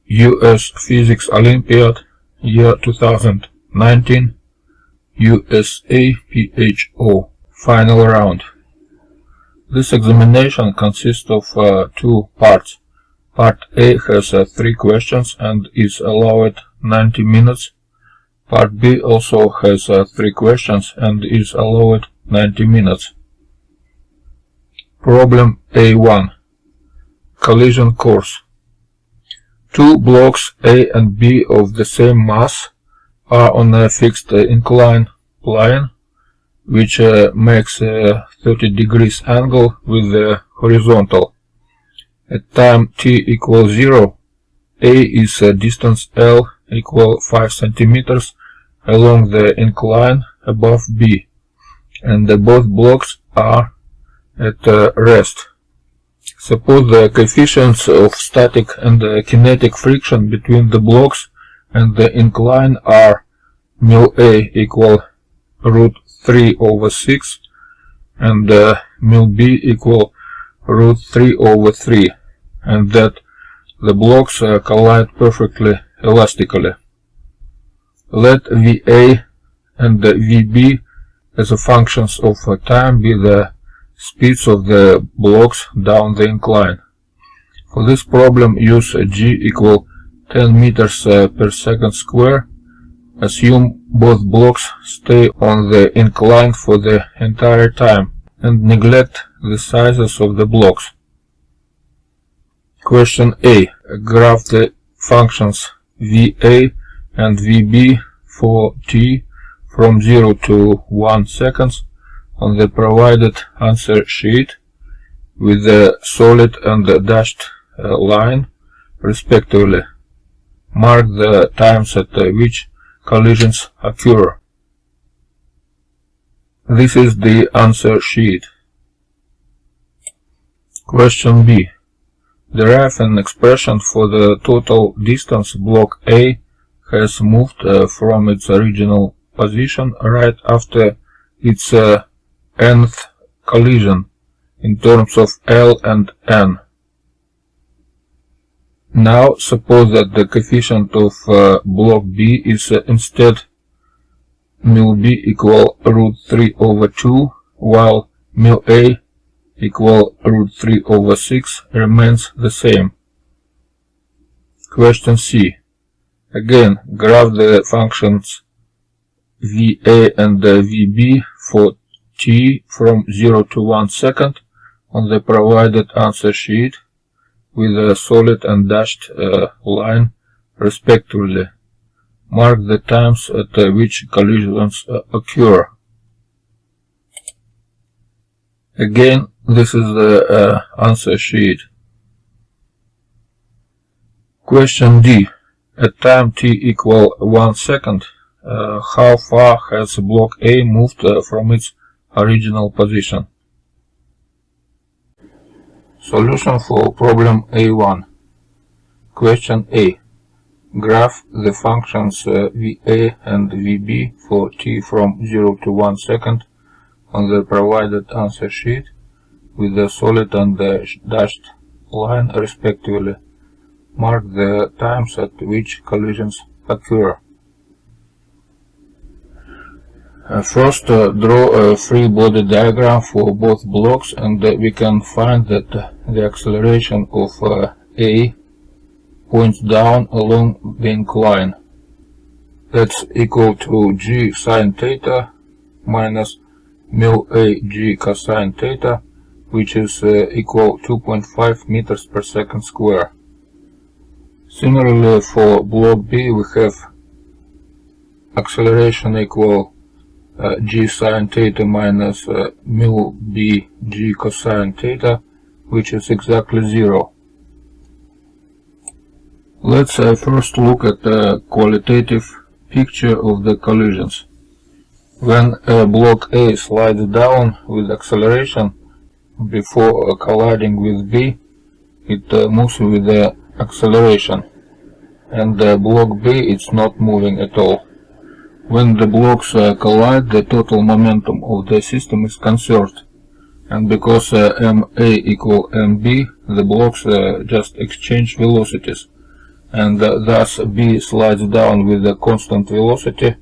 US Physics Olympiad, year 2019, USAPHO, final round. This examination consists of two parts. Part A has 3 questions and is allowed 90 minutes. Part B also has 3 questions and is allowed 90 minutes. Problem A1. Collision course. 2 blocks A and B of the same mass are on a fixed inclined plane, which makes a 30 degrees angle with the horizontal. At time t equals 0, A is a distance L equal 5 centimeters along the incline above B, and both blocks are at rest. Suppose the coefficients of static and kinetic friction between the blocks and the incline are μA equal √3/6 and μB equal √3/3, and that the blocks collide perfectly elastically. Let VA and VB as functions of time be the speeds of the blocks down the incline. For this problem, use G equal 10 meters per second square. Assume both blocks stay on the incline for the entire time and neglect the sizes of the blocks. Question A. Graph the functions VA and VB for t from 0 to 1 seconds on the provided answer sheet with the solid and the dashed line respectively. Mark the times at which collisions occur. This is the answer sheet. Question B. Derive an expression for the total distance block A has moved from its original position right after its nth collision in terms of L and N. Now suppose that the coefficient of block B is instead μB equal √3/2, while μA equal √3/6 remains the same. Question C. Again, graph the functions VA and VB for t from 0 to 1 second on the provided answer sheet with a solid and dashed line respectively. Mark the times at which collisions occur. Again, this is the answer sheet. Question D. At time t equal 1 second, how far has block A moved from its original position? Solution for problem A1. Question A. Graph the functions VA and VB for t from 0 to 1 second on the provided answer sheet with the solid and the dashed line respectively. Mark the times at which collisions occur. First, draw a free body diagram for both blocks, and we can find that the acceleration of A points down along the incline. That's equal to g sine theta minus μA g cosine theta, which is equal 2.5 meters per second square. Similarly, for block B, we have acceleration equal g sine theta minus μB g cosine theta, which is exactly 0. Let's first look at the qualitative picture of the collisions. When block A slides down with acceleration before colliding with B, it moves with the acceleration, and block B is not moving at all. When the blocks collide, the total momentum of the system is conserved, and because MA equal MB, the blocks just exchange velocities, and thus B slides down with a constant velocity,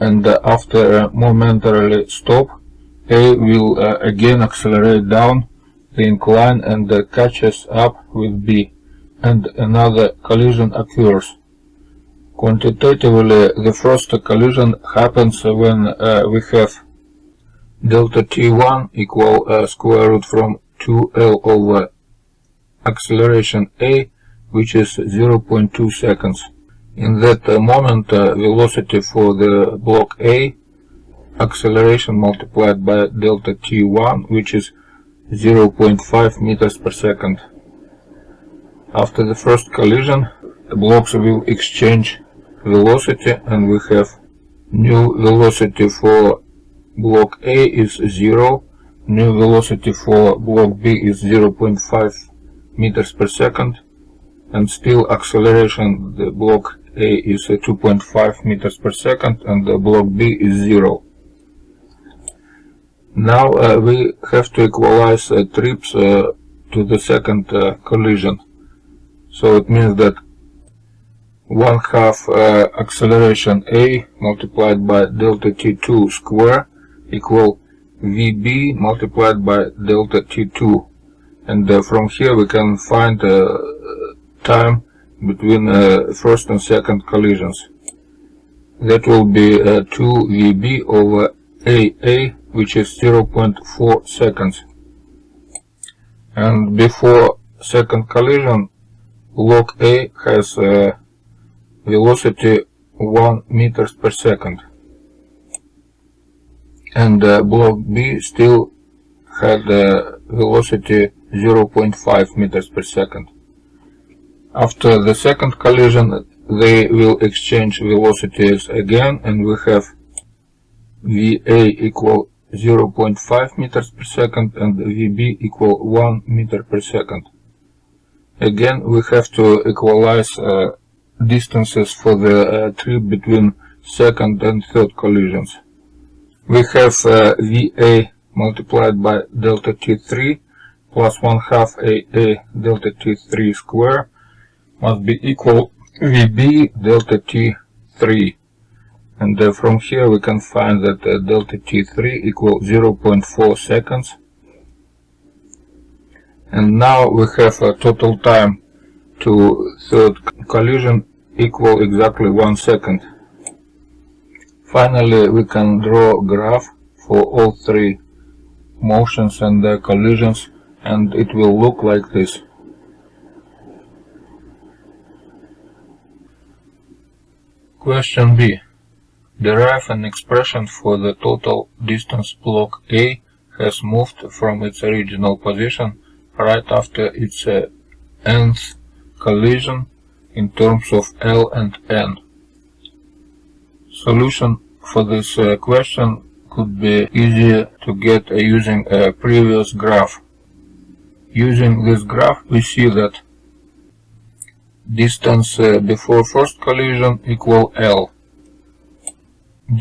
and after a momentarily stop, A will again accelerate down the incline and catches up with B, and another collision occurs. Quantitatively, the first collision happens when we have delta T1 equal square root from 2L over acceleration A, which is 0.2 seconds. In that moment, velocity for the block A, acceleration multiplied by delta T1, which is 0.5 meters per second. After the first collision, the blocks will exchange velocity, and we have new velocity for block A is 0, new velocity for block B is 0.5 meters per second, and still acceleration, the block A is 2.5 meters per second and the block B is 0. Now we have to equalize trips to the second collision. So it means that 1/2 acceleration A multiplied by delta T2 square equal VB multiplied by delta T2. And from here we can find time between first and second collisions. That will be 2VB over AA, which is 0.4 seconds. And before second collision, block A has velocity 1 meters per second. And block B still had velocity 0.5 meters per second. After the second collision, they will exchange velocities again, and we have VA equal 0.5 meters per second and VB equal 1 meter per second. Again, we have to equalize distances for the trip between second and third collisions. We have VA multiplied by delta T3 plus 1/2 AA delta T3 square must be equal VB delta T3. And from here we can find that delta T3 equal 0.4 seconds. And now we have a total time to third collision equal exactly 1 second. Finally, we can draw a graph for all three motions and collisions, and it will look like this. Question B. Derive an expression for the total distance block A has moved from its original position right after its nth collision in terms of L and N. Solution for this question could be easier to get using a previous graph. Using this graph, we see that distance before first collision equal L,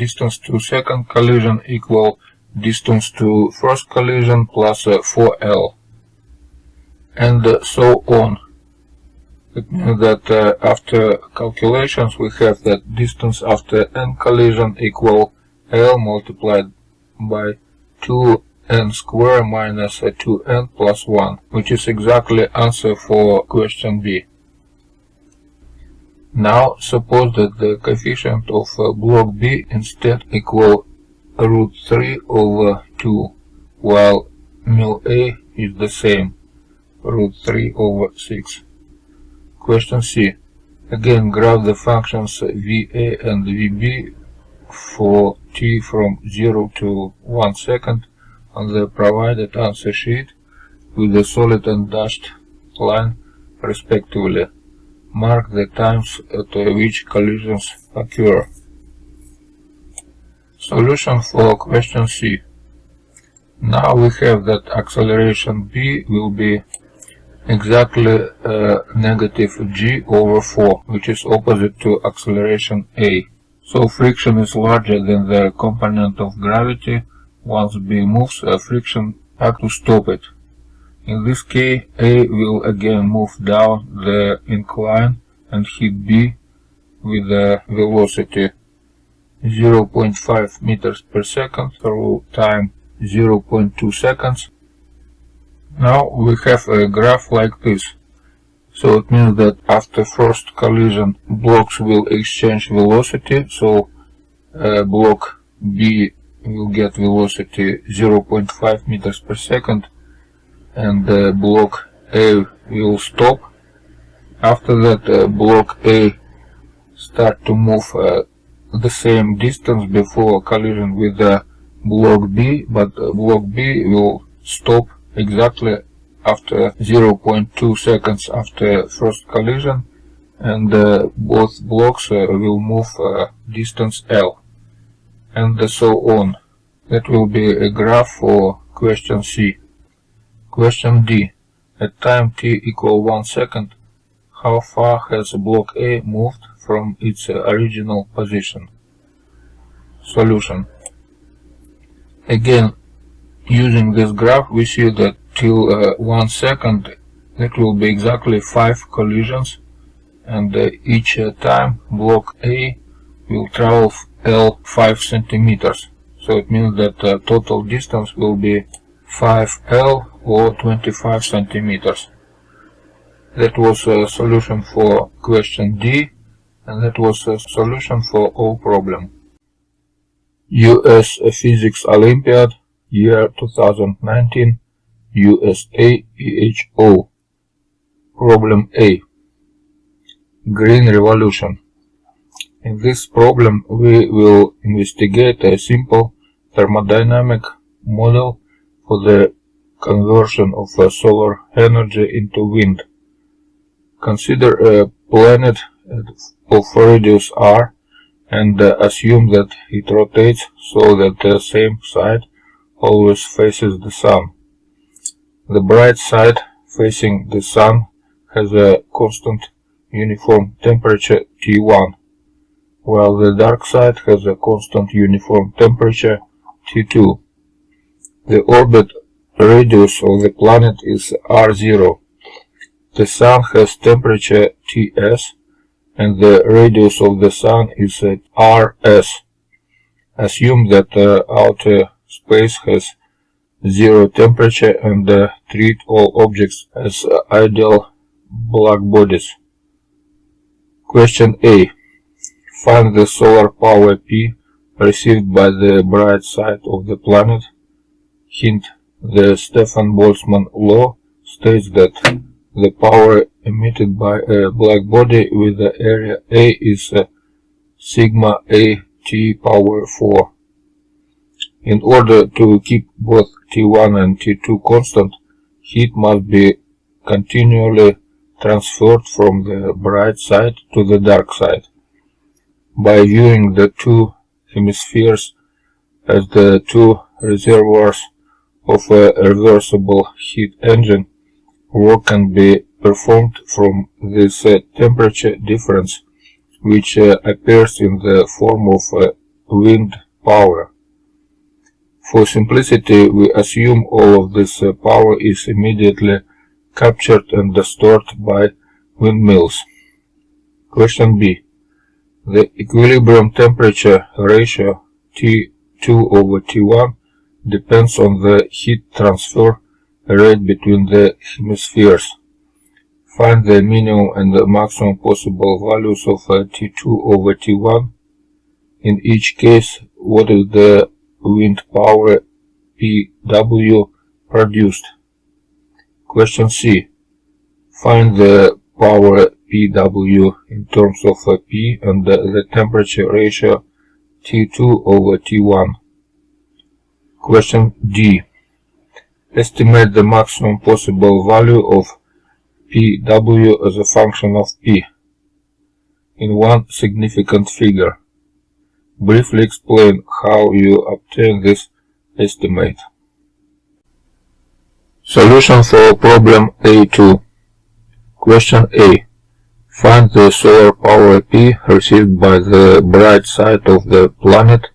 distance to second collision equal distance to first collision plus 4L, and so on. It means that after calculations we have that distance after n collision equal L multiplied by 2n square minus 2n plus 1, which is exactly answer for question B. Now suppose that the coefficient of block B instead equal root 3 over 2, while mu A is the same, root 3 over 6. Question C. Again, graph the functions VA and VB for t from 0 to 1 second on the provided answer sheet with the solid and dashed line respectively. Mark the times at which collisions occur. Solution for question C. Now we have that acceleration B will be exactly negative g over 4, which is opposite to acceleration A. So friction is larger than the component of gravity. Once B moves, friction acts to stop it. In this case, A will again move down the incline and hit B with a velocity 0.5 meters per second through time 0.2 seconds. Now we have a graph like this. So it means that after first collision, blocks will exchange velocity. So block B will get velocity 0.5 meters per second, and block A will stop. After that, block A start to move the same distance before collision with block B, but block B will stop exactly after 0.2 seconds after first collision, and both blocks will move distance L, and so on. That will be a graph for question C. Question D. At time t equal 1 second, how far has block A moved from its original position? Solution. Again, using this graph, we see that till 1 second that will be exactly 5 collisions, and each time block A will travel L 5 centimeters. So it means that total distance will be 5L or 25 centimeters. That was a solution for question D, and that was a solution for all problem. US Physics Olympiad, year 2019, USAPHO. Problem A. Green Revolution. In this problem we will investigate a simple thermodynamic model for the conversion of solar energy into wind. Consider a planet of radius r and assume that it rotates so that the same side always faces the sun. The bright side facing the sun has a constant uniform temperature T1, while the dark side has a constant uniform temperature T2. The orbit radius of the planet is R0. The sun has temperature Ts, and the radius of the sun is Rs. Assume that outer space has zero temperature and treat all objects as ideal black bodies. Question A. Find the solar power P received by the bright side of the planet. Hint: the Stefan-Boltzmann law states that the power emitted by a black body with the area A is sigma A T power 4. In order to keep both T1 and T2 constant, heat must be continually transferred from the bright side to the dark side. By viewing the two hemispheres as the two reservoirs of a reversible heat engine, work can be performed from this temperature difference, which appears in the form of wind power. For simplicity, we assume all of this power is immediately captured and stored by windmills. Question B. The equilibrium temperature ratio T2 over T1 depends on the heat transfer rate between the hemispheres. Find the minimum and the maximum possible values of T2 over T1. In each case, what is the wind power PW produced? Question C. Find the power PW in terms of P and the temperature ratio T2 over T1. Question D. Estimate the maximum possible value of PW as a function of P in one significant figure. Briefly explain how you obtain this estimate. Solution for problem A2. Question A. Find the solar power P received by the bright side of the planet.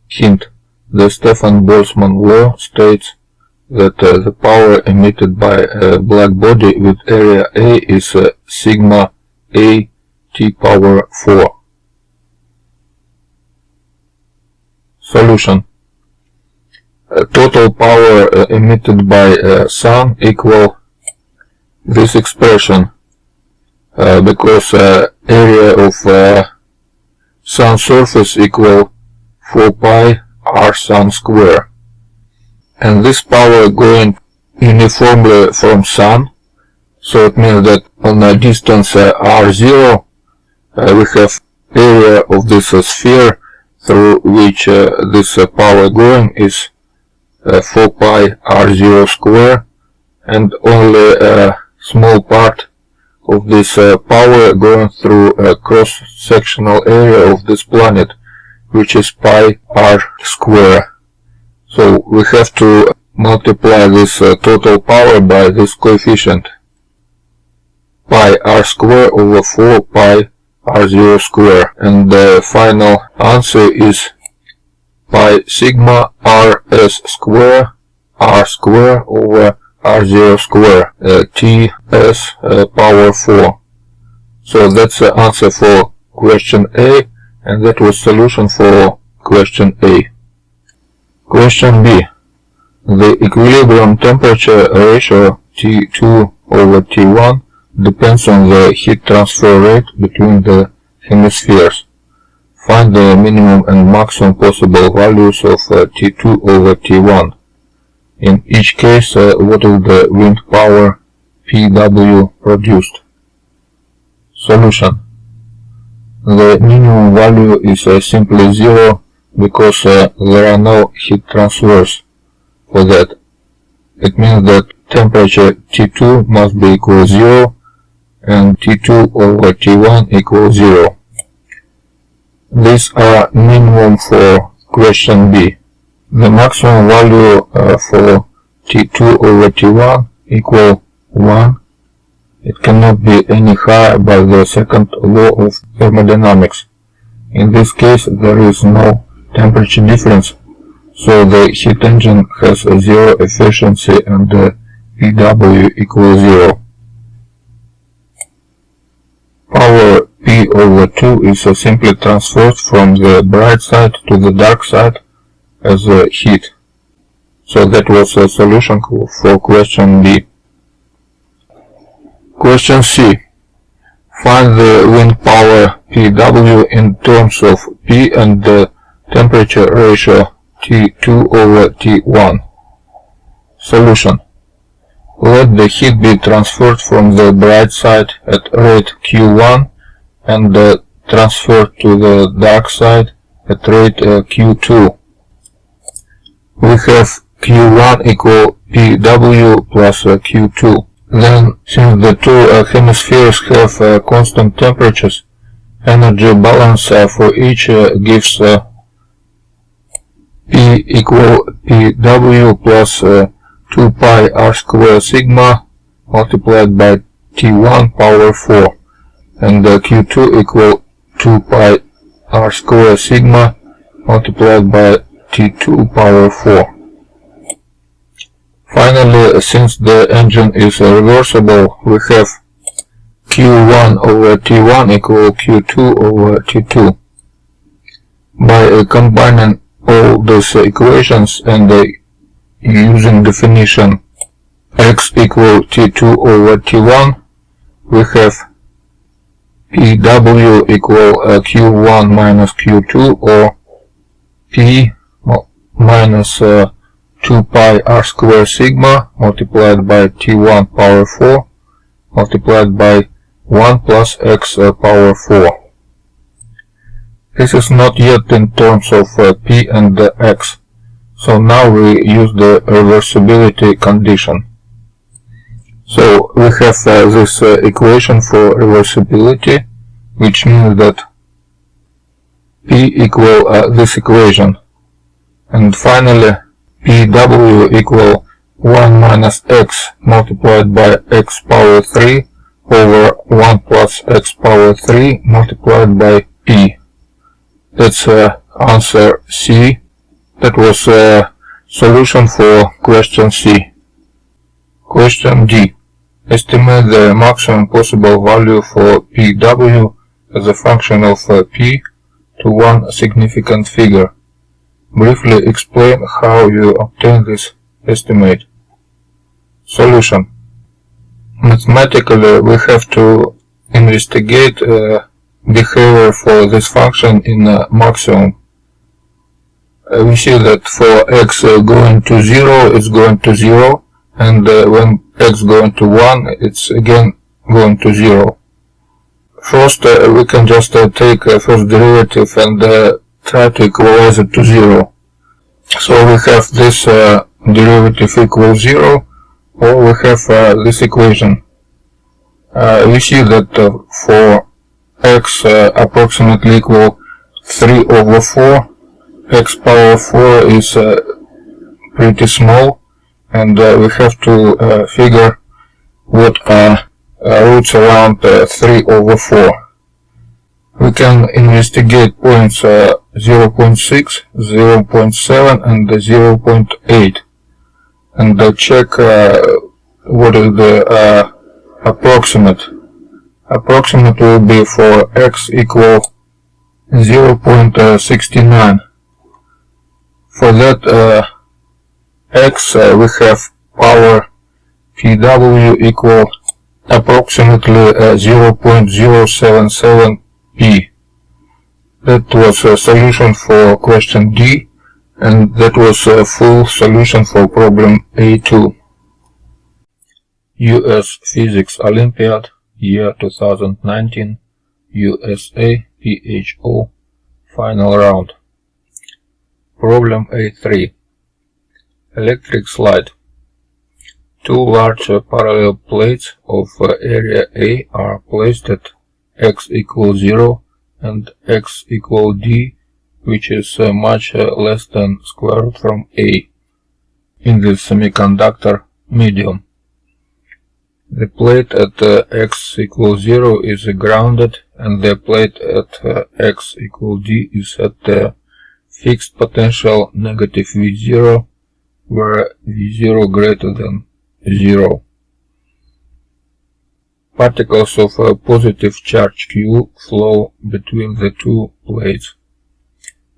Hint: the Stefan-Boltzmann law states that the power emitted by a black body with area A is sigma A t power 4. Solution. Total power emitted by sun equal this expression, because area of sun surface equal 4 pi r sun square, and this power going uniformly from sun, so it means that on a distance r0 we have area of this sphere through which this power going is 4 pi r0 square, and only a small part of this power going through a cross-sectional area of this planet, which is pi r square. So we have to multiply this total power by this coefficient, pi r square over 4 pi r0 square, and the final answer is pi sigma rs square r square over r0 square, ts power 4. So that's the answer for question A, and that was solution for question A. Question B. The equilibrium temperature ratio T2 over T1 depends on the heat transfer rate between the hemispheres. Find the minimum and maximum possible values of T2 over T1. In each case, what is the wind power Pw produced? Solution. The minimum value is simply 0 because there are no heat transfers for that. It means that temperature T2 must be equal 0 and T2 over T1 equals 0. These are minimum for question B. The maximum value for T2 over T1 equal 1. It cannot be any higher by the second law of thermodynamics. In this case, there is no temperature difference, so the heat engine has a 0 efficiency and Pw equals 0. Power P over 2 is simply transferred from the bright side to the dark side as heat. So that was a solution for question B. Question C. Find the wind power Pw in terms of P and the temperature ratio T2 over T1. Solution. Let the heat be transferred from the bright side at rate Q1 and transferred to the dark side at rate Q2. We have Q1 equal Pw plus Q2. Then, since the two hemispheres have constant temperatures, energy balance for each gives P equal Pw plus 2 pi r square sigma multiplied by T1 power 4, and Q2 equal 2 pi r square sigma multiplied by T2 power 4. Finally, since the engine is reversible, we have Q1 over T1 equal Q2 over T2. By combining all these equations and using definition x equal T2 over T1, we have Pw equal Q1 minus Q2, or P minus 2 pi r square sigma multiplied by T1 power 4 multiplied by 1 plus x power 4. This is not yet in terms of P and x, so now we use the reversibility condition. So we have this equation for reversibility, which means that P equal this equation, and finally Pw equal 1 minus x multiplied by x power 3 over 1 plus x power 3 multiplied by P. That's answer C. That was a solution for question C. Question D. Estimate the maximum possible value for Pw as a function of p to one significant figure. Briefly explain how you obtain this estimate. Solution. Mathematically, we have to investigate behavior for this function in maximum. We see that for x going to 0, it's going to 0, and when x going to 1, it's again going to 0. First, we can just take first derivative and try to equalize it to 0. So we have this derivative equals 0, or we have this equation. We see that for x approximately equal 3 over 4, x power 4 is pretty small, and we have to figure what are roots around 3 over 4. We can investigate points 0.6, 0.7 and 0.8 and check what is the approximate. Approximate will be for x equal 0.69. For that x we have power pw equal approximately 0.077 p. That was a solution for question D, and that was a full solution for problem A2. US Physics Olympiad, year 2019, USA, PHO, final round. Problem A3. Electric slide. Two large parallel plates of area A are placed at x equals 0 and x equals d, which is much less than square root from A, in the semiconductor medium. The plate at x equals 0 is grounded, and the plate at x equals d is at the fixed potential negative V0, where V0 greater than 0. Particles of a positive charge Q flow between the two plates.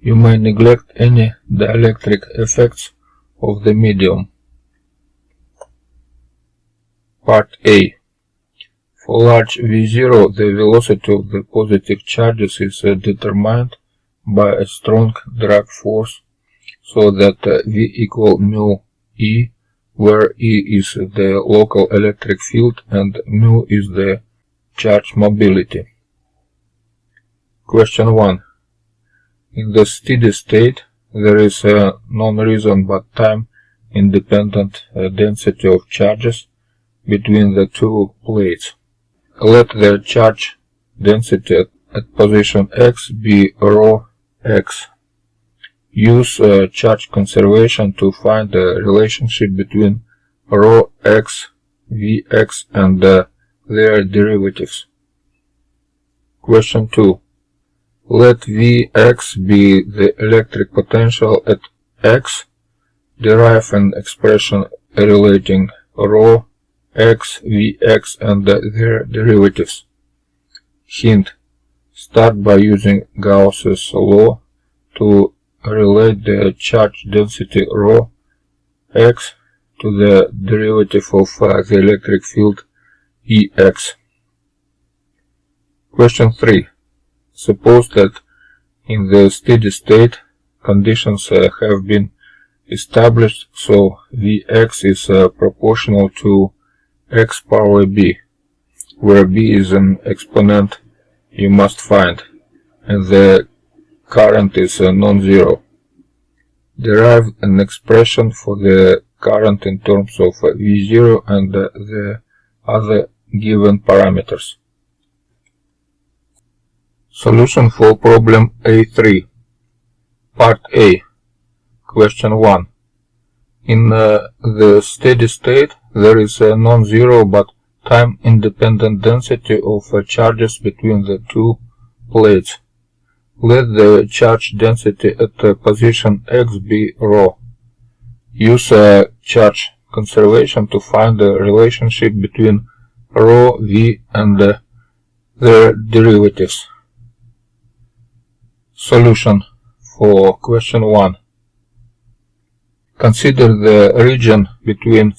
You may neglect any dielectric effects of the medium. Part A. For large V0, the velocity of the positive charges is determined by a strong drag force, so that V equal mu E, where E is the local electric field and mu is the charge mobility. Question 1. In the steady state, there is a non-reason but time-independent density of charges between the two plates. Let the charge density at position x be rho x. Use charge conservation to find the relationship between rho x, Vx and their derivatives. Question 2. Let Vx be the electric potential at x. Derive an expression relating rho x, Vx and their derivatives. Hint. Start by using Gauss's law to relate the charge density rho x to the derivative of the electric field Ex. Question 3. Suppose that in the steady state conditions have been established, so Vx is proportional to x power b, where b is an exponent you must find, and the current is non-zero. Derive an expression for the current in terms of V0 and the other given parameters. Solution for problem A3. Part A. Question 1. In the steady state, there is a non-zero but time-independent density of charges between the two plates. Let the charge density at position x be rho. Use charge conservation to find the relationship between rho v and their derivatives. Solution for question 1. Consider the region between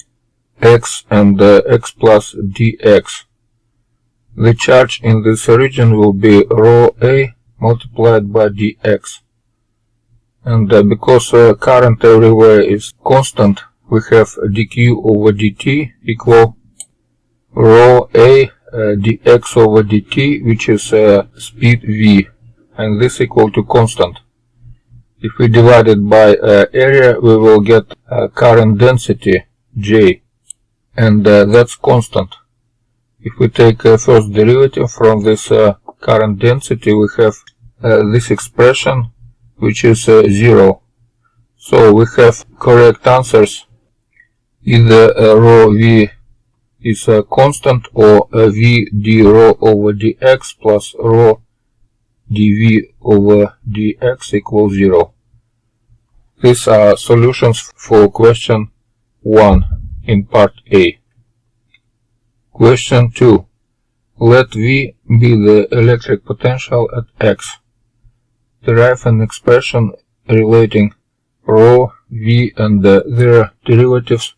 x and x plus dx. The charge in this region will be rho a multiplied by dx. And because current everywhere is constant, we have dq over dt equal rho a dx over dt, which is speed v, and this equal to constant. If we divide it by area, we will get current density J, and that's constant. If we take first derivative from this current density, we have this expression, which is 0. So we have correct answers. Either rho v is constant, or v d rho over dx plus rho dv over dx equals 0. These are solutions for question 1 in part A. Question 2. Let V be the electric potential at x. Derive an expression relating rho, V and their derivatives.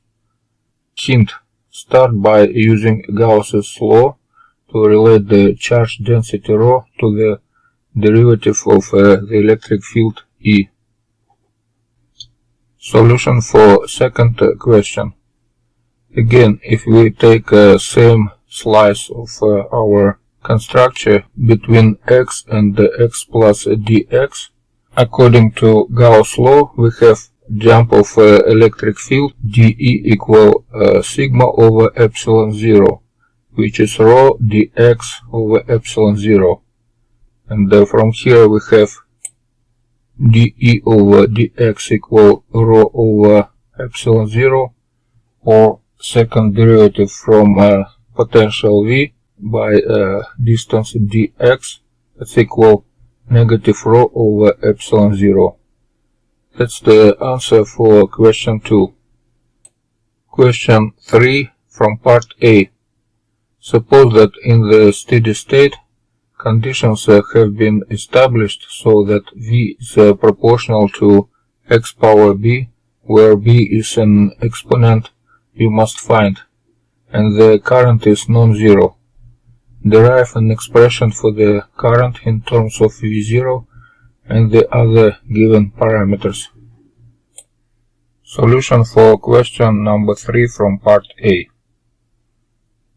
Hint: start by using Gauss's law to relate the charge density rho to the derivative of the electric field E. Solution for second question. Again, if we take same slice of our constructor between x and x plus dx, according to Gauss law, we have jump of electric field dE equal sigma over epsilon 0, which is rho dx over epsilon 0. And from here we have dE over dx equal rho over epsilon 0, or second derivative from potential V by distance dx, that's equal negative rho over epsilon 0. That's the answer for question 2. Question 3 from part A. Suppose that in the steady state, conditions have been established so that V is proportional to x power b, where b is an exponent you must find, and the current is non-zero. Derive an expression for the current in terms of V0 and the other given parameters. Solution for question number 3 from part A.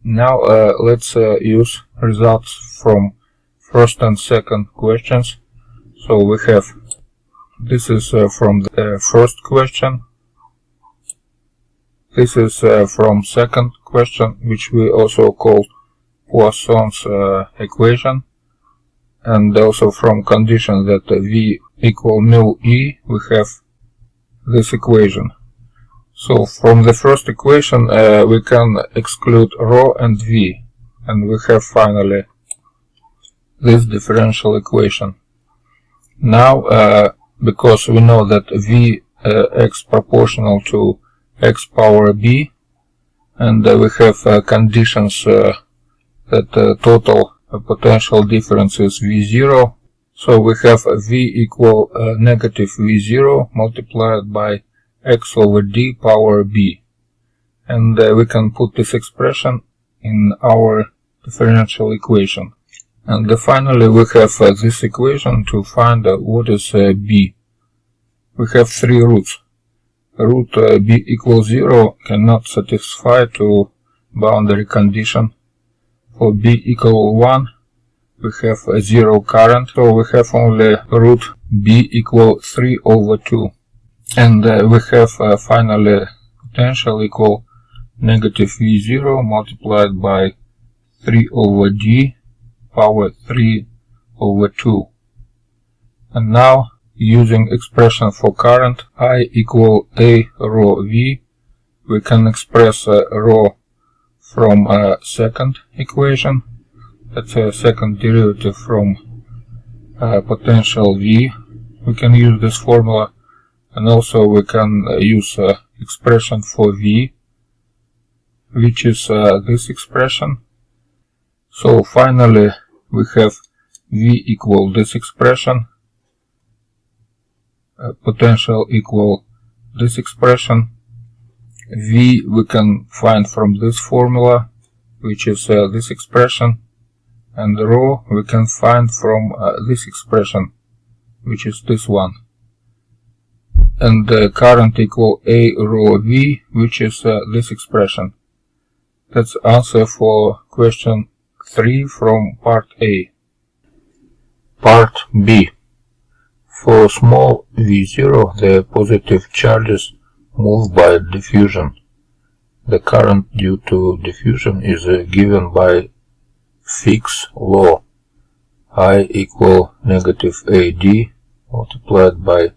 Now let's use results from first and second questions. So we have, this is from the first question, this is from second question, which we also call Poisson's equation, and also from condition that V equal mu E, we have this equation. So from the first equation we can exclude rho and V, and we have finally this differential equation. Now because we know that V x proportional to x power b, and we have conditions that total potential difference is V0, so we have V equal negative V0 multiplied by x over d power b, and we can put this expression in our differential equation. And finally we have this equation to find what is b. We have three roots. Root b equals 0 cannot satisfy to boundary condition. For b equal 1 we have a 0 current, so we have only root b equal 3 over 2. And we have finally potential equal negative V0 multiplied by 3 over d power 3 over 2. And now, using expression for current I equal A rho V, we can express rho from second equation. That's a second derivative from potential V. We can use this formula, and also we can use expression for V, which is this expression. So finally we have V equal this expression, potential equal this expression. V we can find from this formula, which is this expression, and rho we can find from this expression, which is this one. And the current equal A rho V, which is this expression. That's answer for question 3 from part A. Part B. For small v0, the positive charges move by diffusion. The current due to diffusion is given by Fick's law, I equal negative AD multiplied by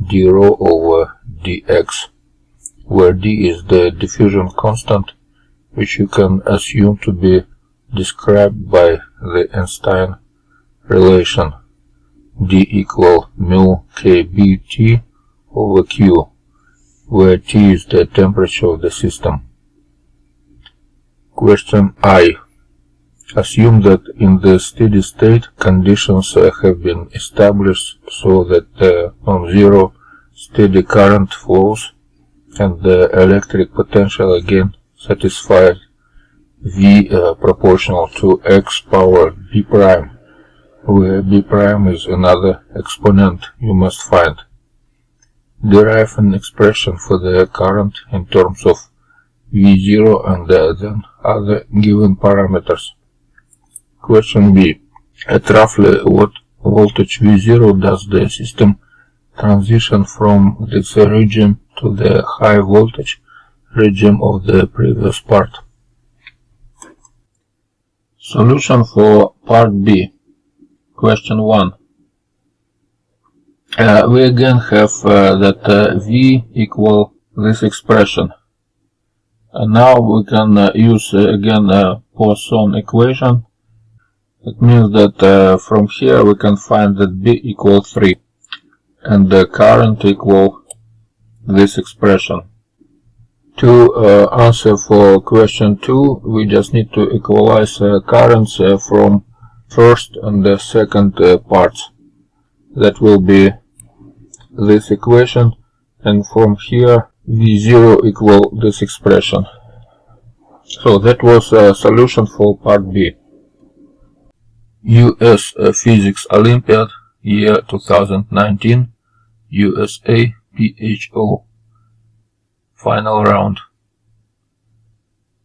d rho over dx, where d is the diffusion constant, which you can assume to be described by the Einstein relation, d equal mu kBT over q, where T is the temperature of the system. Question I. Assume that in the steady state conditions have been established so that the non-zero steady current flows and the electric potential again satisfies V proportional to x power B prime, where B prime is another exponent you must find. Derive an expression for the current in terms of V0 and then other given parameters. Question B. At roughly what voltage V0 does the system transition from this regime to the high voltage regime of the previous part? Solution for part B. Question 1. We again have that V equal this expression. And now we can use again Poisson equation. It means that from here we can find that B equal 3 and the current equal this expression. To answer for question 2, we just need to equalize currents from first and the second parts. That will be this equation, and from here V0 equal this expression. So that was a solution for part B. US Physics Olympiad, year 2019, USA PHO. Final round.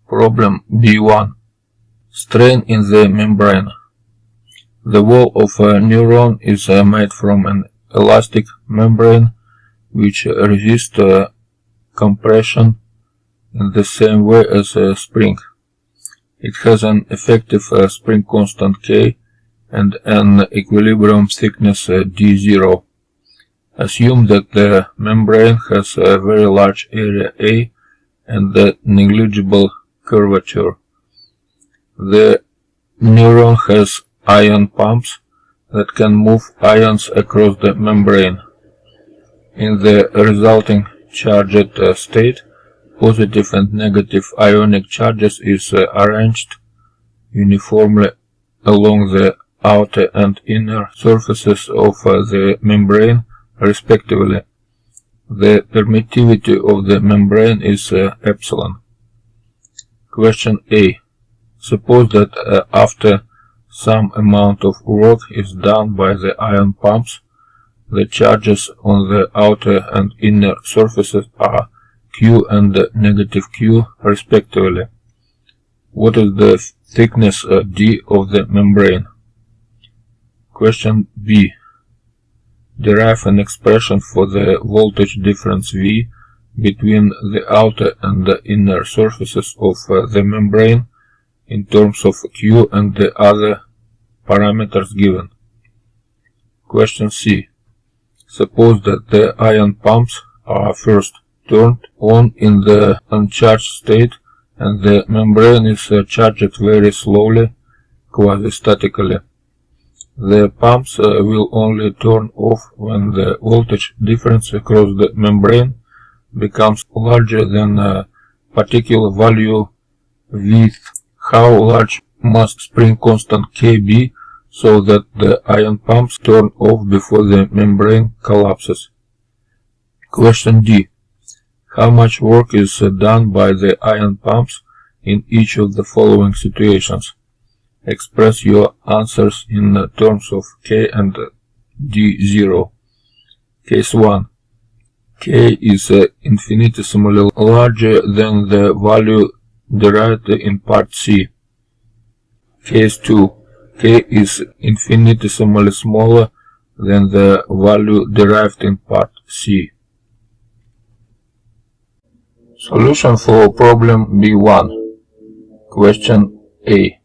Problem B1. Strain in the membrane. The wall of a neuron is made from an elastic membrane which resists compression in the same way as a spring. It has an effective spring constant K and an equilibrium thickness D0. Assume that the membrane has a very large area A and a negligible curvature. The neuron has ion pumps that can move ions across the membrane. In the resulting charged state, positive and negative ionic charges is arranged uniformly along the outer and inner surfaces of the membrane, respectively. The permittivity of the membrane is epsilon. Question A. Suppose that after some amount of work is done by the ion pumps, the charges on the outer and inner surfaces are Q and negative Q, respectively. What is the thickness D of the membrane? Question B. Derive an expression for the voltage difference V between the outer and the inner surfaces of the membrane in terms of Q and the other parameters given. Question C. Suppose that the ion pumps are first turned on in the uncharged state and the membrane is charged very slowly, quasi-statically. The pumps will only turn off when the voltage difference across the membrane becomes larger than a particular value V. How large must spring constant K be so that the ion pumps turn off before the membrane collapses? Question D. How much work is done by the ion pumps in each of the following situations? Express your answers in terms of K and D0. Case 1. K is infinitesimally larger than the value derived in part C. Case 2. K is infinitesimally smaller than the value derived in part C. Solution for problem B1. Question A.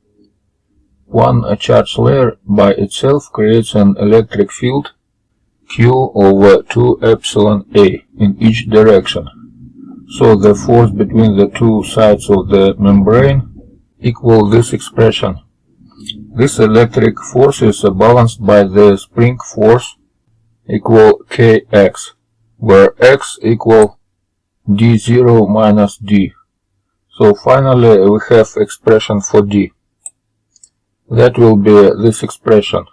One charge layer by itself creates an electric field Q over 2 epsilon A in each direction. So the force between the two sides of the membrane equal this expression. This electric force is balanced by the spring force equal Kx, where x equal d0 minus d. So finally we have expression for d. That will be this expression.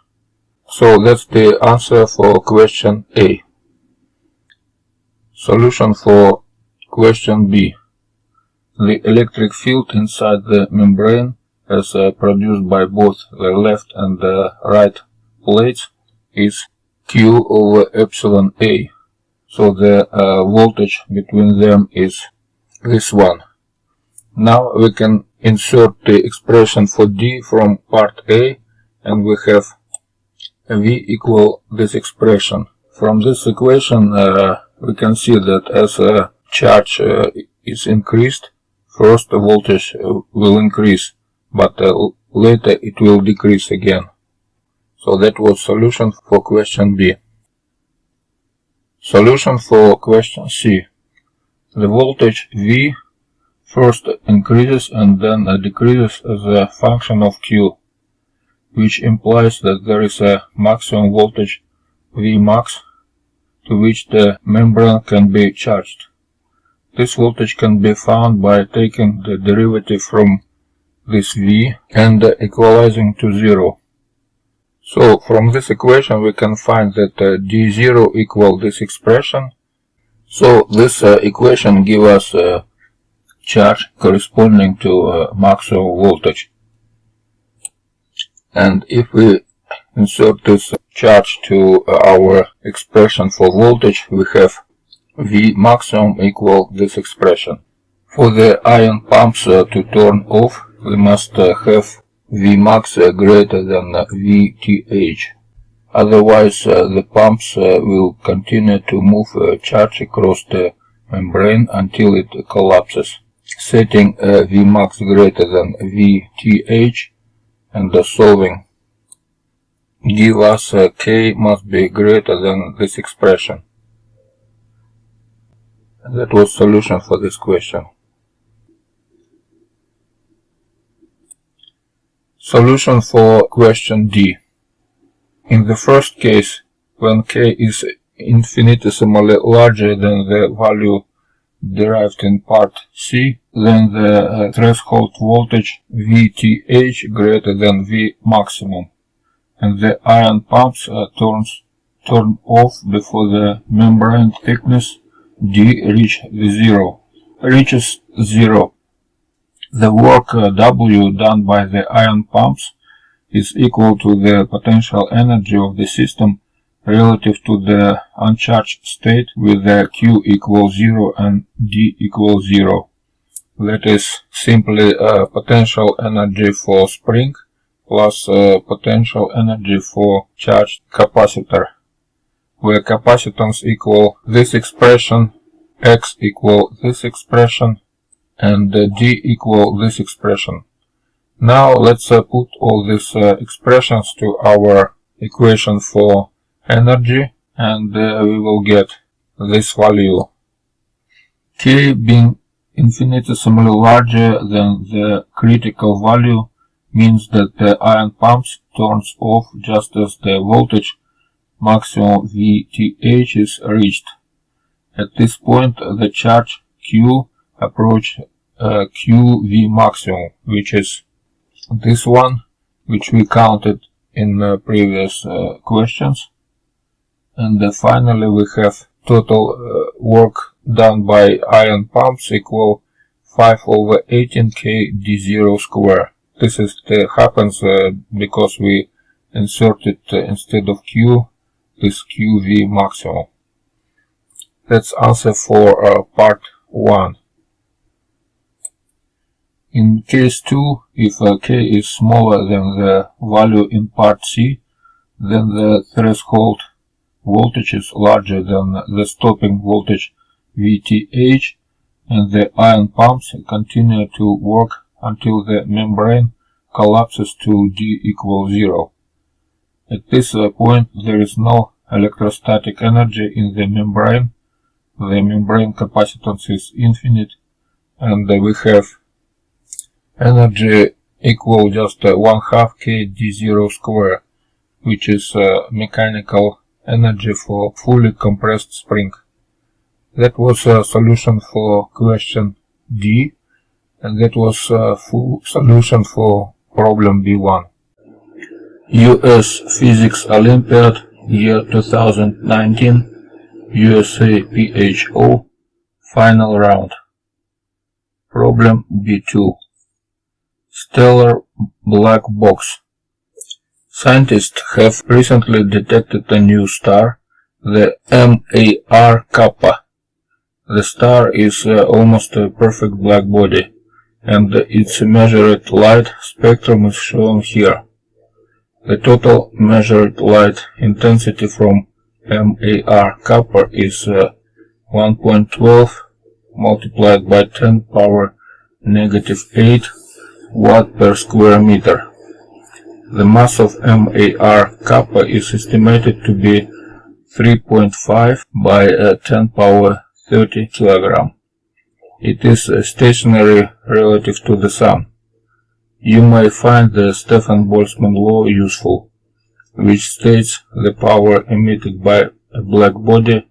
So that's the answer for question A. Solution for question B. The electric field inside the membrane as produced by both the left and the right plates is Q over epsilon A. So the voltage between them is this one. Now we can insert the expression for D from part A, and we have V equal this expression. From this equation we can see that as a charge is increased, first the voltage will increase, but later it will decrease again. So that was solution for question B. Solution for question C. The voltage V first increases and then decreases as a function of Q, which implies that there is a maximum voltage Vmax to which the membrane can be charged. This voltage can be found by taking the derivative from this V and equalizing to 0. So from this equation we can find that d0 equal this expression. So this equation gives us a charge corresponding to maximum voltage. And if we insert this charge to our expression for voltage, we have V maximum equal this expression. For the ion pumps to turn off, we must have Vmax greater than Vth. Otherwise, the pumps will continue to move charge across the membrane until it collapses. Setting Vmax greater than Vth and solving give us K must be greater than this expression. And that was solution for this question. Solution for question D. In the first case, when K is infinitesimally larger than the value derived in part C, then the threshold voltage Vth greater than V maximum, and the ion pumps turn off before the membrane thickness D reaches zero. The work W done by the ion pumps is equal to the potential energy of the system relative to the uncharged state with the Q equals 0 and D equals 0. That is simply potential energy for spring plus potential energy for charged capacitor, where capacitance equal this expression, X equal this expression, and D equal this expression. Now let's put all these expressions to our equation for energy, and we will get this value. K being infinitesimally larger than the critical value means that the ion pumps turns off just as the voltage maximum Vth is reached. At this point the charge Q approach QV maximum, which is this one, which we counted in previous questions, and finally we have total work done by ion pumps equal 5/18 kd0 square. This happens because we inserted instead of Q this QV maximum. That's answer for part 1. In case 2, if K is smaller than the value in part C, then the threshold voltage is larger than the stopping voltage VTH, and the ion pumps continue to work until the membrane collapses to D equals 0. At this point there is no electrostatic energy in the membrane capacitance is infinite, and we have energy equal just 1/2 kd0 square, which is mechanical energy for fully compressed spring. That was a solution for question D, and that was a full solution for problem B1. US Physics Olympiad, year 2019, USAPHO, final round. Problem B2. Stellar black box. Scientists have recently detected a new star, the MAR Kappa. The star is almost a perfect black body, and its measured light spectrum is shown here. The total measured light intensity from MAR Kappa is 1.12 multiplied by 10 power negative 8 watt per square meter. The mass of MAR Kappa is estimated to be 3.5 by 10 power 30 kilogram. It is stationary relative to the Sun. You may find the Stefan-Boltzmann law useful, which states the power emitted by a black body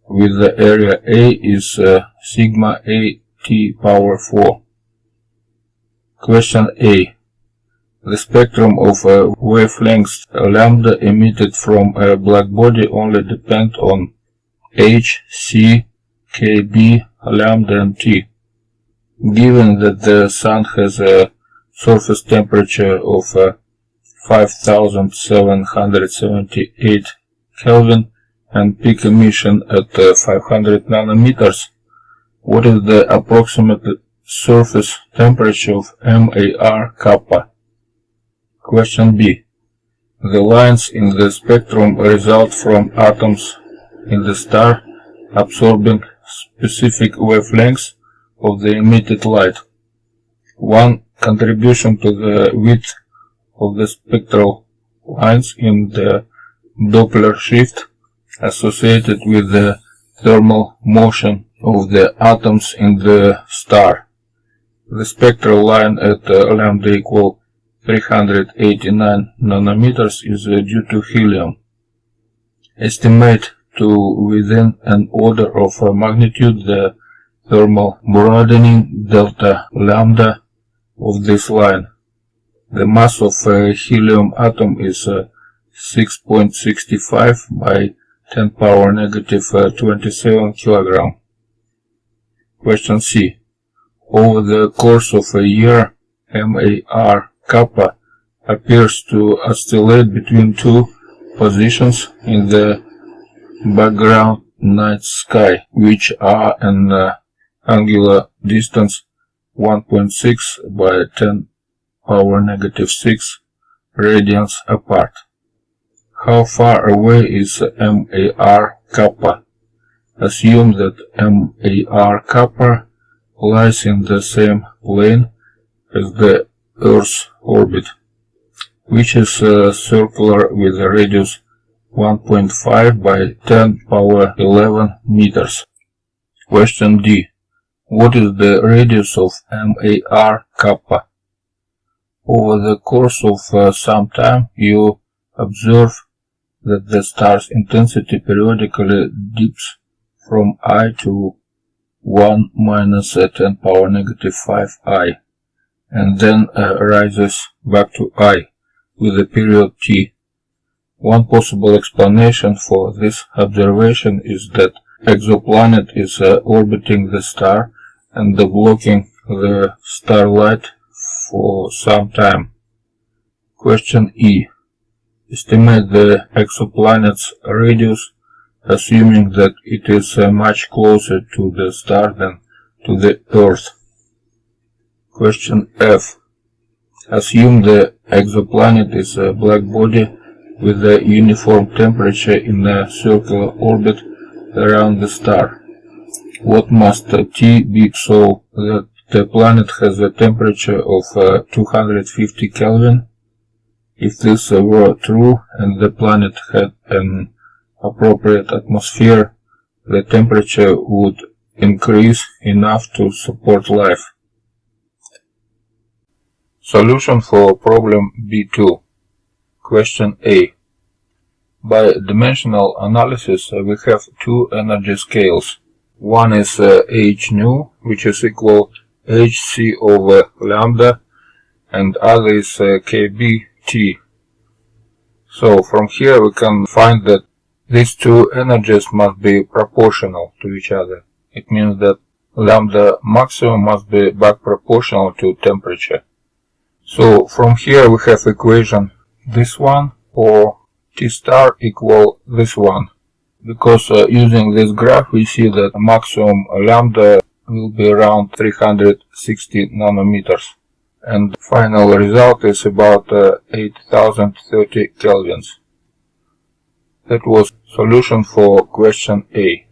with the area A is sigma A T power 4. Question A. The spectrum of wavelengths lambda emitted from a black body only depend on H, C, K, B, lambda and T. Given that the Sun has a surface temperature of 5778 Kelvin and peak emission at 500 nanometers, what is the approximate surface temperature of MAR Kappa? Question B. The lines in the spectrum result from atoms in the star absorbing specific wavelengths of the emitted light. One contribution to the width of the spectral lines in the Doppler shift associated with the thermal motion of the atoms in the star. The spectral line at lambda equal 389 nanometers is due to helium. Estimate to within an order of magnitude the thermal broadening delta lambda of this line. The mass of a helium atom is 6.65 by 10 power negative 27 kilogram. Question C. Over the course of a year, MAR Kappa appears to oscillate between two positions in the background night sky, which are an angular distance 1.6 by 10 power negative 6 radians apart. How far away is MAR Kappa? Assume that MAR Kappa lies in the same plane as the Earth's orbit, which is circular with a radius 1.5 by 10 power 11 meters. Question D. What is the radius of MAR Kappa? Over the course of some time, you observe that the star's intensity periodically dips from I to 1 minus 10 power negative 5 I, and then rises back to I with a period T. One possible explanation for this observation is that exoplanet is orbiting the star and blocking the starlight for some time. Question E. Estimate the exoplanet's radius, assuming that it is much closer to the star than to the Earth. Question F. Assume the exoplanet is a black body with a uniform temperature in a circular orbit around the star. What must T be so that the planet has a temperature of 250 Kelvin? If this were true and the planet had an appropriate atmosphere, the temperature would increase enough to support life. Solution for problem B2. Question A. By dimensional analysis, we have two energy scales. One is h nu, which is equal hc over lambda, and other is kBt. So from here we can find that these two energies must be proportional to each other. It means that lambda maximum must be back proportional to temperature. So from here we have equation this one, or T star equal this one. Because using this graph we see that maximum lambda will be around 360 nanometers. And final result is about 8030 kelvins. That was solution for question A.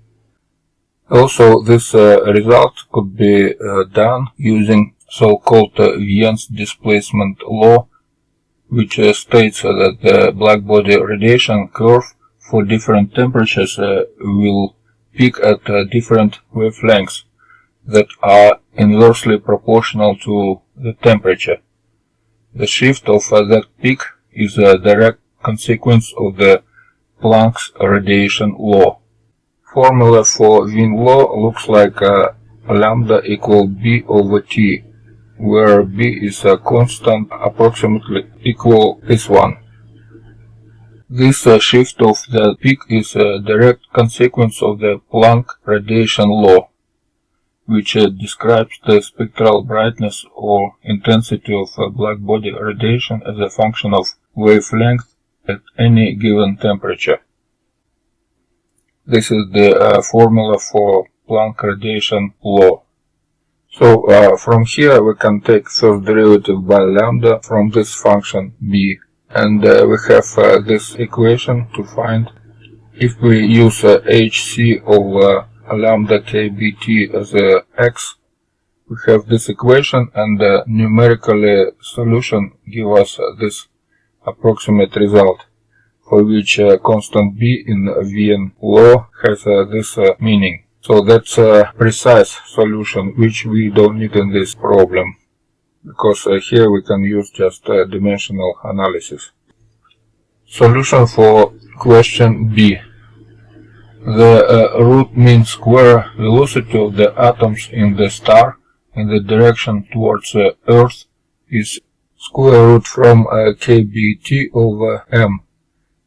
Also, this result could be done using so-called Wien's displacement law, which states that the blackbody radiation curve for different temperatures will peak at different wavelengths that are inversely proportional to the temperature. The shift of that peak is a direct consequence of the Planck's radiation law. Formula for Wien law looks like lambda equal b over t, where b is a constant approximately equal this one. This shift of the peak is a direct consequence of the Planck radiation law, which describes the spectral brightness or intensity of blackbody radiation as a function of wavelength at any given temperature. This is the formula for Planck radiation law. So from here we can take first derivative by lambda from this function b, and we have this equation to find. If we use hc over lambda kBt as x, we have this equation, and numerically solution give us this approximate result, for which constant b in Wien law has this meaning. So that's a precise solution, which we don't need in this problem, because here we can use just dimensional analysis. Solution for question B. The root mean square velocity of the atoms in the star in the direction towards Earth is square root from kBt over m,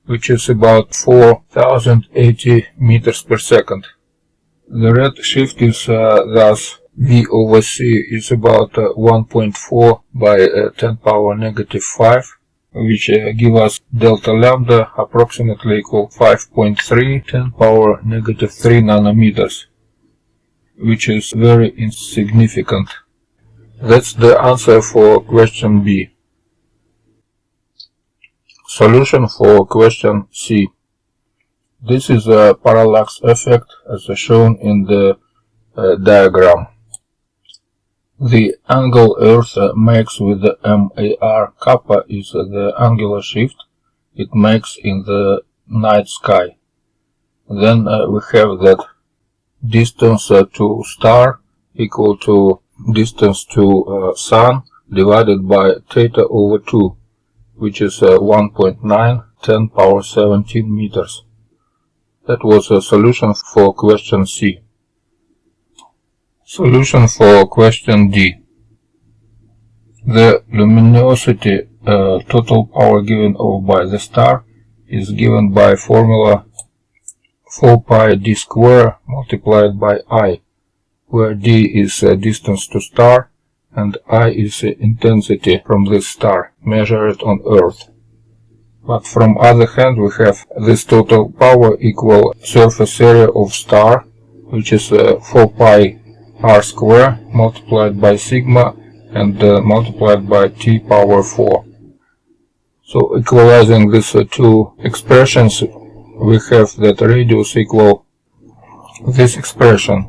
which is about 4080 meters per second. The red shift is thus v over c is about 1.4 by 10 power negative 5, which give us delta lambda approximately equal 5.3 10 power negative 3 nanometers, which is very insignificant. That's the answer for question B. Solution for question C. This is a parallax effect as shown in the diagram. The angle Earth makes with the MAR kappa is the angular shift it makes in the night sky. Then we have that distance to star equal to distance to sun divided by theta over 2, which is 1.9 10 power 17 meters. That was a solution for question C. Solution for question D. The luminosity total power given off by the star is given by formula 4 pi d square multiplied by I, where d is distance to star and I is intensity from this star measured on Earth. But from other hand we have this total power equal surface area of star, which is 4 pi r square multiplied by sigma and multiplied by t power 4. So equalizing these two expressions, we have that radius equal this expression,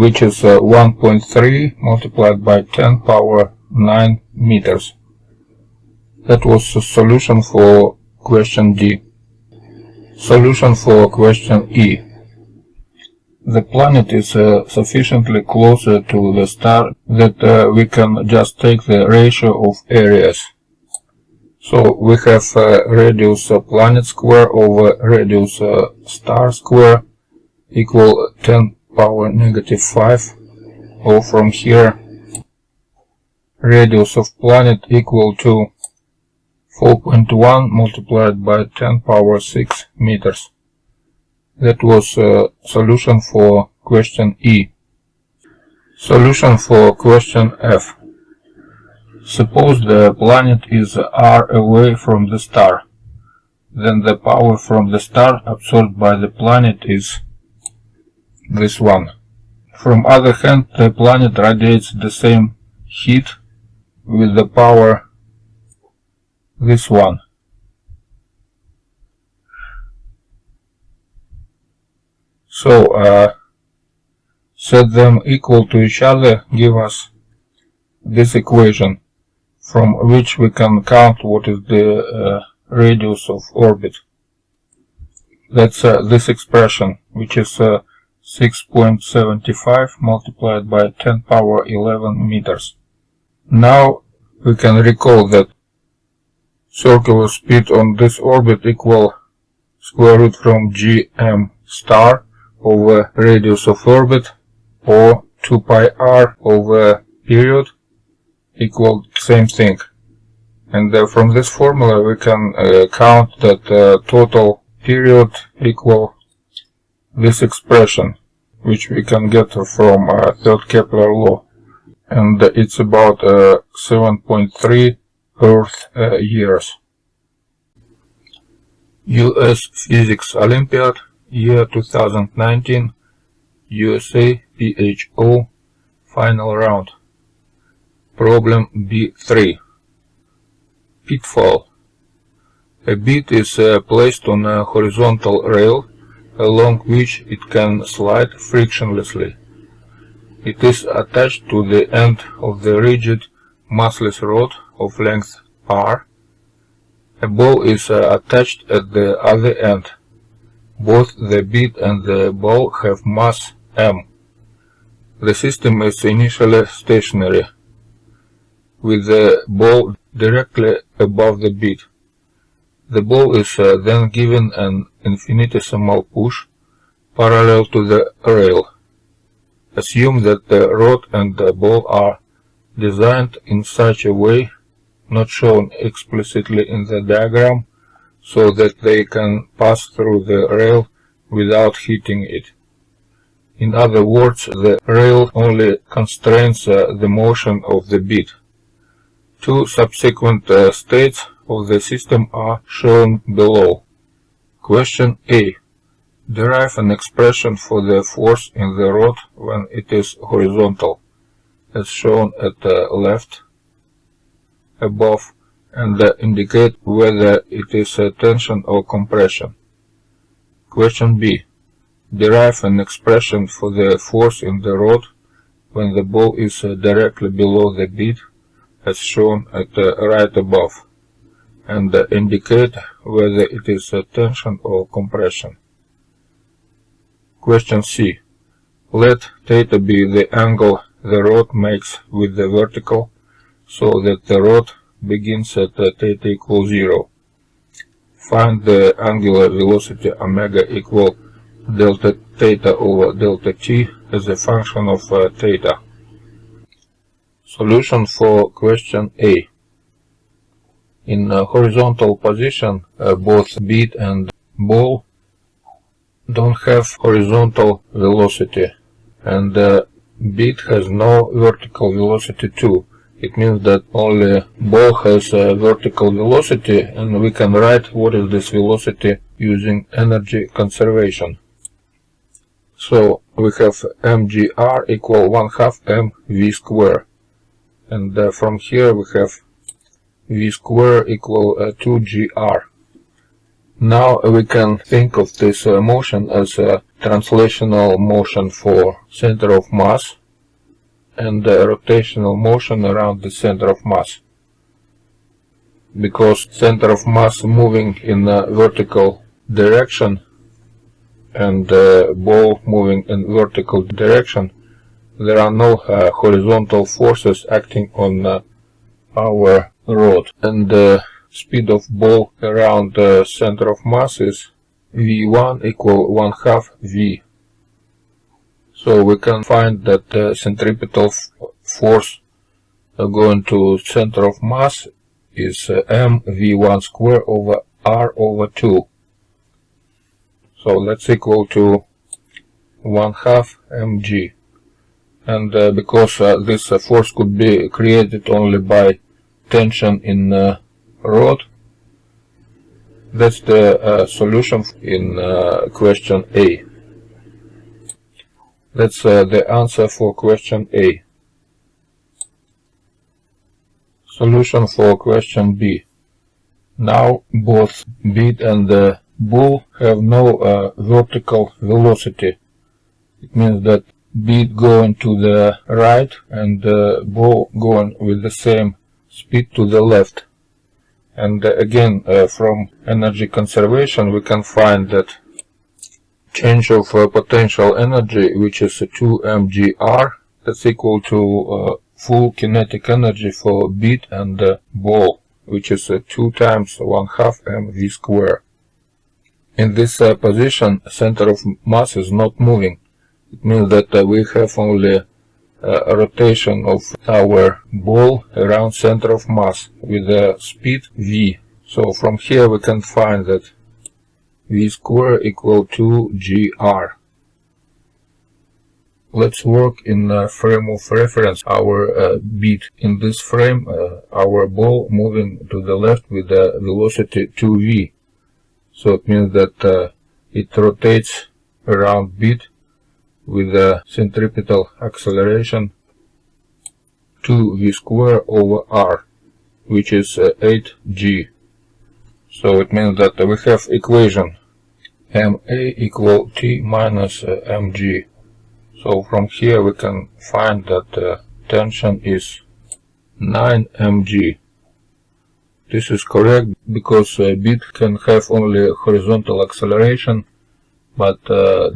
which is 1.3 multiplied by 10 power 9 meters. That was the solution for question D. Solution for question E. The planet is sufficiently closer to the star that we can just take the ratio of areas. So we have radius planet square over radius star square equal 10 power negative 5, or from here radius of planet equal to 4.1 multiplied by 10 power 6 meters. That was solution for question E. Solution for question F. Suppose the planet is r away from the star. Then the power from the star absorbed by the planet is this one. From other hand, the planet radiates the same heat with the power this one. So set them equal to each other, give us this equation, from which we can count what is the radius of orbit. That's this expression, which is 6.75 multiplied by 10 power 11 meters. Now we can recall that circular speed on this orbit equal square root from gm star over radius of orbit, or 2 pi r over period equal same thing. And from this formula we can count that total period equal this expression, which we can get from third Kepler law, and it's about 7.3 Earth years. US Physics Olympiad, year 2019, USAPHO, final round. Problem B3. Pitfall. A bead is placed on a horizontal rail along which it can slide frictionlessly. It is attached to the end of the rigid massless rod of length r. A ball is attached at the other end. Both the bead and the ball have mass m. The system is initially stationary, with the ball directly above the bead. The ball is then given an infinitesimal push parallel to the rail. Assume that the rod and the ball are designed in such a way, not shown explicitly in the diagram, so that they can pass through the rail without hitting it. In other words, the rail only constrains the motion of the bead. Two subsequent states of the system are shown below. Question A. Derive an expression for the force in the rod when it is horizontal, as shown at the left above, and indicate whether it is tension or compression. Question B. Derive an expression for the force in the rod when the ball is directly below the bead, as shown at the right above, and indicate whether it is tension or compression. Question C. Let theta be the angle the rod makes with the vertical, so that the rod begins at theta equals 0. Find the angular velocity omega equal delta theta over delta t as a function of theta. Solution for question A. In horizontal position, both bead and ball don't have horizontal velocity, and bead has no vertical velocity too. It means that only ball has a vertical velocity, and we can write what is this velocity using energy conservation. So we have mgr equal 1/2 mv square, and from here we have v square equal 2gr. Now we can think of this motion as a translational motion for center of mass and a rotational motion around the center of mass. Because center of mass moving in a vertical direction and ball moving in vertical direction, there are no horizontal forces acting on our rod, and the speed of ball around the center of mass is v1 equal 1/2 v. So we can find that the centripetal force going to center of mass is m v1 square over r over 2. So that's equal to 1/2 mg. And because this force could be created only by tension in rod, that's the solution in question A. That's the answer for question A. Solution for question B. Now both bead and the ball have no vertical velocity. It means that bead going to the right and the ball going with the same speed to the left. And again, from energy conservation, we can find that change of potential energy, which is 2 mgr, that's equal to full kinetic energy for bead and ball, which is 2 times 1/2 mv square. In this position, center of mass is not moving. It means that we have only a rotation of our ball around center of mass with a speed v. So from here we can find that v square equal to gr. Let's work in a frame of reference our bead. In this frame, our ball moving to the left with a velocity 2v. So it means that it rotates around bead with a centripetal acceleration 2v square over r, which is 8g. So it means that we have equation ma equal t minus mg. So from here we can find that tension is 9 mg. This is correct because bead can have only horizontal acceleration, but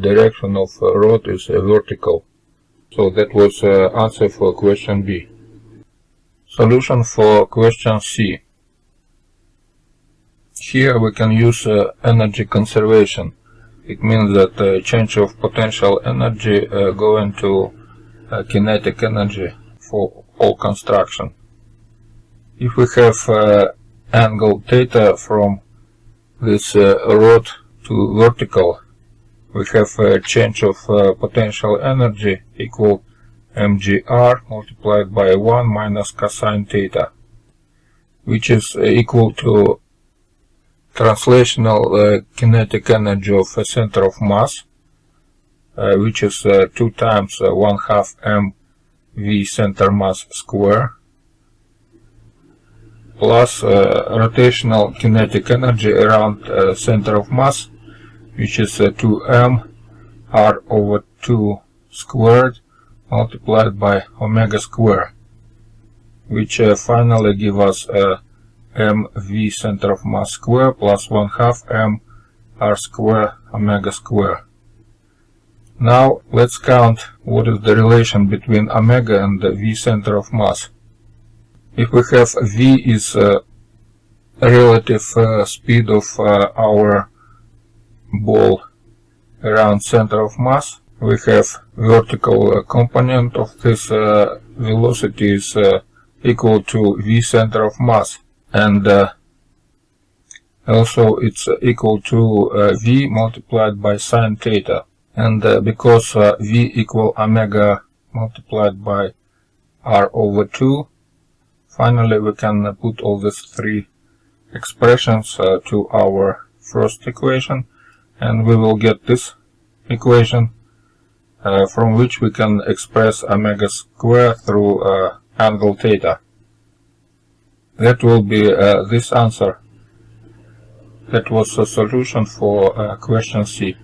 direction of rod is vertical. So that was answer for question B. Solution for question C. Here we can use energy conservation. It means that change of potential energy going to kinetic energy for all construction. If we have angle theta from this rod to vertical, we have a change of potential energy equal mgr multiplied by 1 minus cosine theta, which is equal to translational kinetic energy of a center of mass, which is 2 times 1/2 mv center mass square, plus rotational kinetic energy around center of mass, which is 2m r over 2 squared multiplied by omega square, which finally give us mv center of mass square plus 1/2 m r square omega square. Now let's count what is the relation between omega and the v center of mass. If we have v is relative speed of our ball around center of mass, we have vertical component of this velocity is equal to v center of mass, and Also, it's equal to V multiplied by sine theta. And because V equal omega multiplied by R over 2, finally we can put all these three expressions to our first equation, and we will get this equation from which we can express omega square through angle theta. That will be this answer. That was a solution for question C.